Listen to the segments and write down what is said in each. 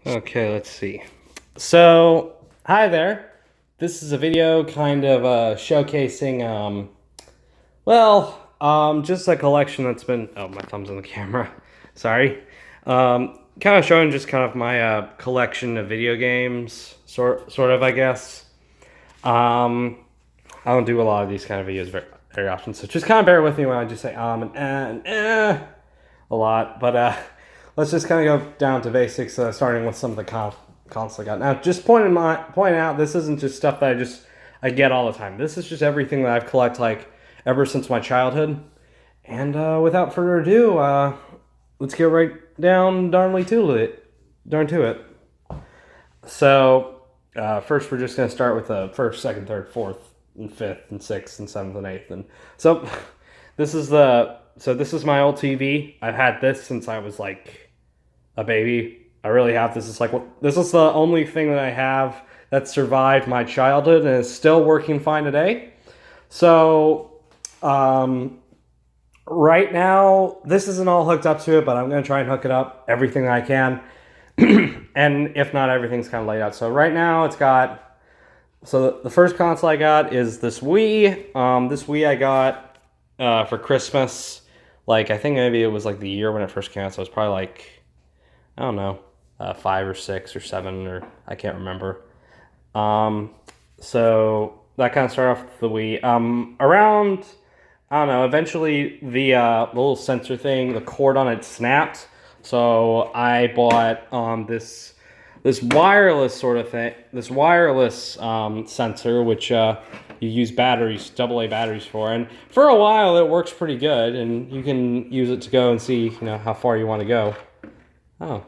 Okay, let's see. So, hi there. This is a video kind of showcasing, just a collection that's been. Oh, my thumb's on the camera. Sorry. Kind of showing just kind of my collection of video games, sort of, I guess. Um, I don't do a lot of these kind of videos very often, so just kind of bear with me when I just say and a lot. But let's just kind of go down to basics, starting with some of the consoles I got. Now, just pointing out, this isn't just stuff that I get all the time. This is just everything that I've collected like ever since my childhood. And without further ado, let's get right down darn to it. So first, we're just gonna start with the first, second, third, fourth, and fifth, and sixth, and seventh, and eighth. And so this is my old TV. I've had this since I was like a baby. I really have. This is the only thing that I have that survived my childhood and is still working fine today. So, right now, this isn't all hooked up to it, but I'm going to try and hook it up everything that I can. And if not, everything's kind of laid out. So right now it's got, so the first console I got is this Wii. This Wii I got for Christmas. Like, I think maybe it was like the year when it first came out. So it was probably like, I don't know, 5 or 6 or 7, or I can't remember. So that kind of started off with the Wii. Around, I don't know, eventually the little sensor thing, the cord on it snapped. So I bought this wireless sort of thing, this wireless sensor, which you use batteries, AA batteries for. And for a while it works pretty good, and you can use it to go and see, how far you want to go. Oh,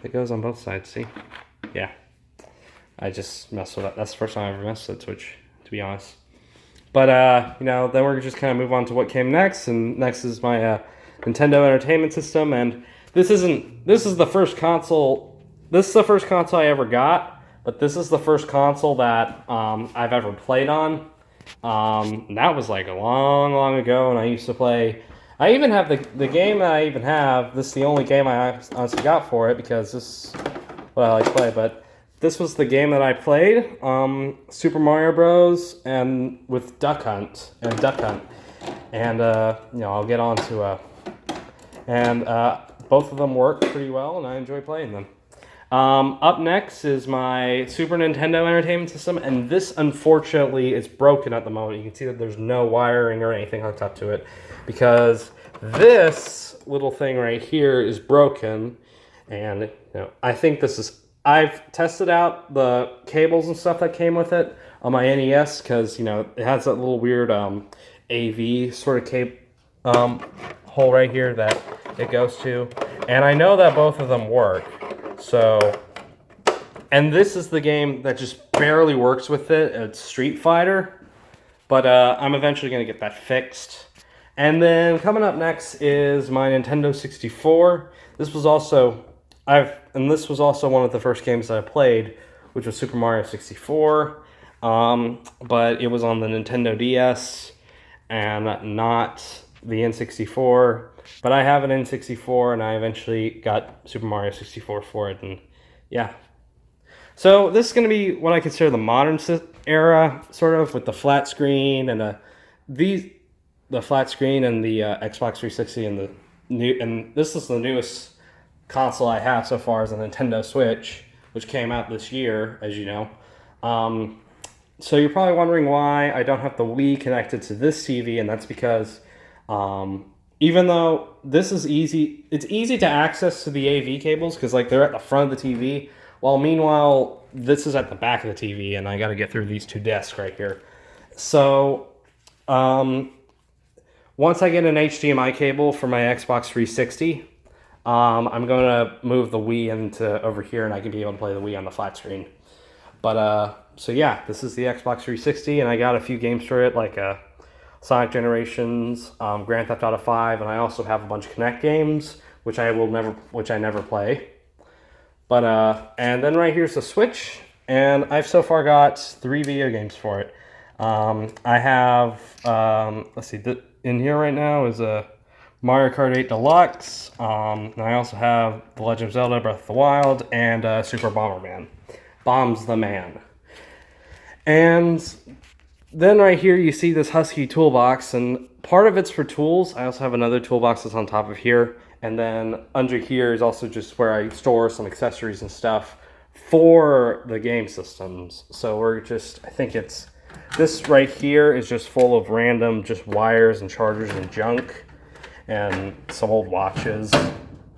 it goes on both sides, see? Yeah. I just messed with that. That's the first time I ever messed with that switch, to be honest. But, then we're just kind of move on to what came next. And next is my Nintendo Entertainment System. And this is the first console. This is the first console I ever got. But this is the first console that I've ever played on. And that was like a long, long ago. And I used to play. I even have the game that I even have. This is the only game I honestly got for it because this is what I like to play. But this was the game that I played, Super Mario Bros. And with Duck Hunt. And I'll get on to both of them work pretty well, and I enjoy playing them. Up next is my Super Nintendo Entertainment System, and this, unfortunately, is broken at the moment. You can see that there's no wiring or anything hooked up to it, because this little thing right here is broken, and I think this is... I've tested out the cables and stuff that came with it on my NES, because it has that little weird AV sort of cable hole right here that it goes to, and I know that both of them work. So, and this is the game that just barely works with it. It's Street Fighter, but I'm eventually going to get that fixed. And then coming up next is my Nintendo 64. This was also one of the first games that I played, which was Super Mario 64. But it was on the Nintendo DS and not the N64. But I have an N64, and I eventually got Super Mario 64 for it, and yeah. So this is going to be what I consider the modern era, sort of, with the flat screen and the flat screen and the Xbox 360 and and this is the newest console I have so far is a Nintendo Switch, which came out this year, as you know. So you're probably wondering why I don't have the Wii connected to this TV, and that's because even though this is easy, it's easy to access to the AV cables because they're at the front of the TV, while meanwhile this is at the back of the TV, and I got to get through these two desks right here. So once I get an HDMI cable for my Xbox 360, I'm going to move the Wii into over here, and I can be able to play the Wii on the flat screen. But so yeah, this is the Xbox 360, and I got a few games for it, like Sonic Generations, Grand Theft Auto 5, and I also have a bunch of Kinect games, which I never play. But and then right here's the Switch, and I've so far got 3 video games for it. I have let's see, in here right now is Mario Kart 8 Deluxe. And I also have The Legend of Zelda Breath of the Wild and Super Bomberman. Bombs the man. And then right here you see this Husky toolbox, and part of it's for tools. I also have another toolbox that's on top of here. And then under here is also just where I store some accessories and stuff for the game systems. So we're just, I think it's, this right here is just full of random just wires and chargers and junk and some old watches.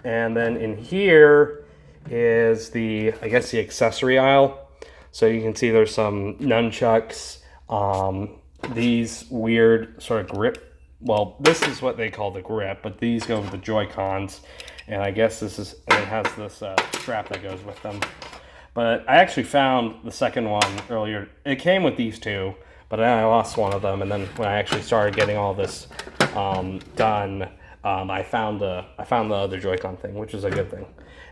And then in here is the, I guess the accessory aisle. So you can see there's some nunchucks, these weird sort of grip. Well, this is what they call the grip, but these go with the Joy-Cons. And I guess this is, and it has this strap that goes with them. But I actually found the second one earlier. It came with these two, but then I lost one of them. And then when I actually started getting all this done, I found the other Joy-Con thing, which is a good thing.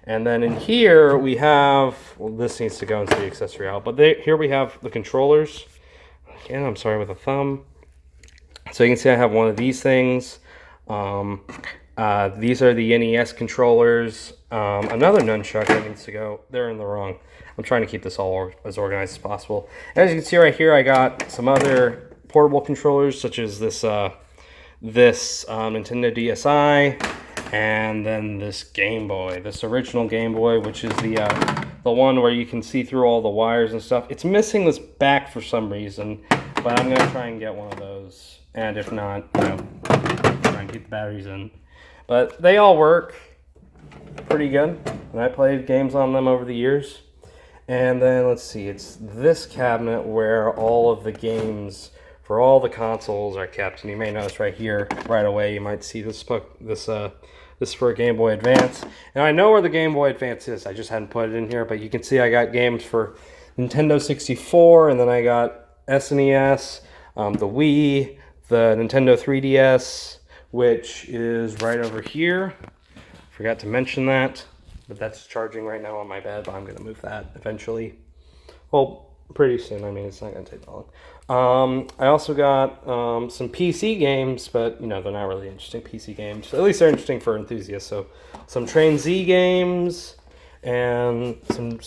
And then in here we have, well, this needs to go into the accessory aisle, but here we have the controllers. Again, I'm sorry with a thumb. So you can see I have one of these things. These are the NES controllers. Another nunchuck that needs to go. They're in the wrong. I'm trying to keep this all as organized as possible. As you can see right here, I got some other portable controllers, such as this Nintendo DSi, and then this Game Boy, this original Game Boy, which is the one where you can see through all the wires and stuff. It's missing this back for some reason, but I'm gonna try and get one of those. And if not, you know, try and keep the batteries in. But they all work pretty good, and I played games on them over the years. And then let's see, it's this cabinet where all of the games for all the consoles are kept. And you may notice right here, right away, you might see this this for a Game Boy Advance. And I know where the Game Boy Advance is. I just hadn't put it in here, but you can see I got games for Nintendo 64, and then I got SNES, the Wii, the Nintendo 3DS, which is right over here. Forgot to mention that, but that's charging right now on my bed, but I'm going to move that eventually. Well, pretty soon. I mean, it's not going to take that long. I also got some PC games, but, you know, they're not really interesting PC games. At least they're interesting for enthusiasts. So some Train Z games and some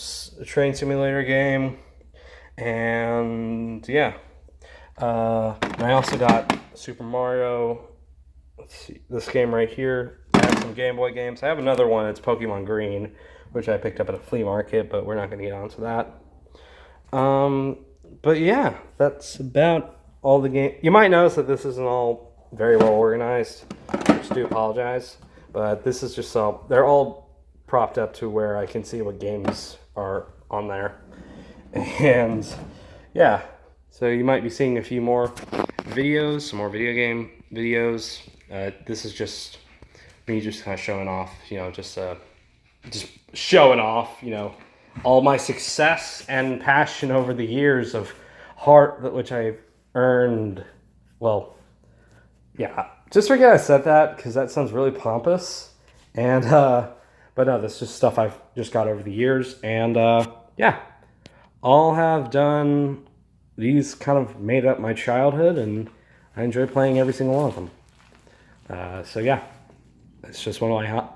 train simulator game. And, yeah. And I also got Super Mario. Let's see, this game right here. I have some Game Boy games. I have another one. It's Pokemon Green, which I picked up at a flea market, but we're not going to get onto that. But yeah, that's about all the game. You might notice that this isn't all very well organized. I just do apologize, but this is just so they're all propped up to where I can see what games are on there. And yeah, so you might be seeing a few more videos, some more video game videos. This is just me just kind of showing off, you know, just showing off, you know, all my success and passion over the years of heart, which I've earned. Well, yeah, just forget I said that because that sounds really pompous. And, but no, this is just stuff I've just got over the years. And, yeah, all have done, these kind of made up my childhood, and I enjoy playing every single one of them. So yeah, it's just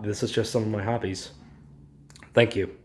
this is just some of my hobbies. Thank you.